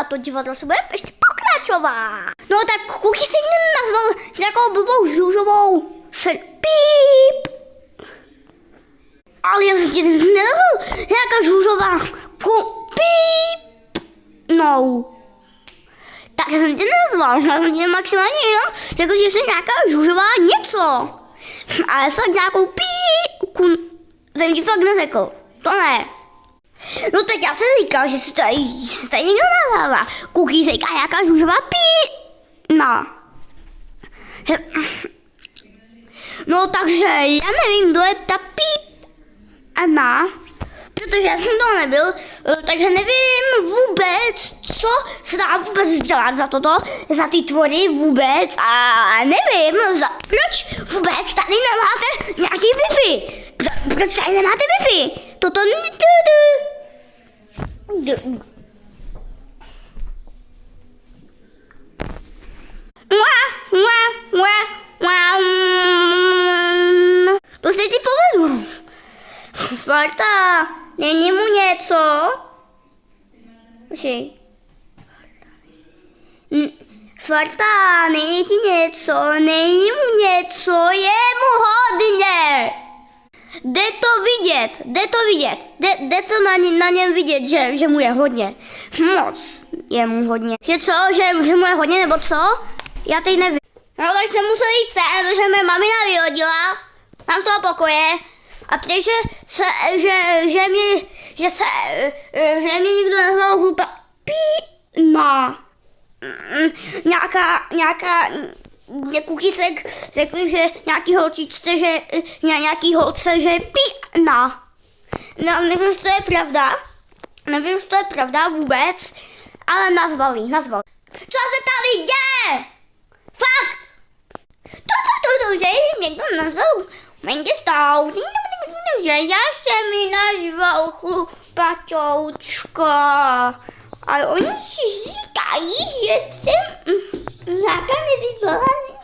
to divadlo se bude ještě pokračovat. No tak Kuky se mě nazval nějakou blbou žlužovou píp. Ale já jsem tě nenazval nějaká žlužová píp. No. Tak já jsem tě nenazval, já jsem tě maximálně jenom řekl, že jsi nějaká žlužová něco. Ale fakt nějakou píp jsem ti fakt neřekl. To ne. No tak já jsem říkal, že se tady někdo nazává. Kuky se říká nějaká žlužová no. No takže já nevím, kdo je ta Anna, protože já jsem to nebyl, takže nevím vůbec, co se dá vůbec dělat za toto, za ty tvory vůbec a nevím, proč vůbec tady nemáte nějaký Wi-Fi. Proč tady nemáte Wi-Fi? Toto to se ti povedlo. Sparta, není mu něco? Sparta, není ti něco? Není mu něco? Je mu hodně. Jde to vidět. Jde to na něm vidět, že mu je hodně. Moc je mu hodně. Že co? Že mu je hodně nebo co? Já teď nevím. No tak jsem musel jít sem, protože mě mamina vyhodila tam z toho pokoje. A protože že mě někdo nazval hlupa pína. Nějaká kukycek řekli, že nějaký holčičce, že nějaký holce, že je pína. No, nevím, jestli to je pravda. Nevím, jestli to je pravda vůbec, ale nazvali. Co se tady děje? Fakt! Že někdo nazval Mengestou, že já jsem mi nazval chlupaťoučka. Ale oni si říkají, že jsem nějaká nevyvolená.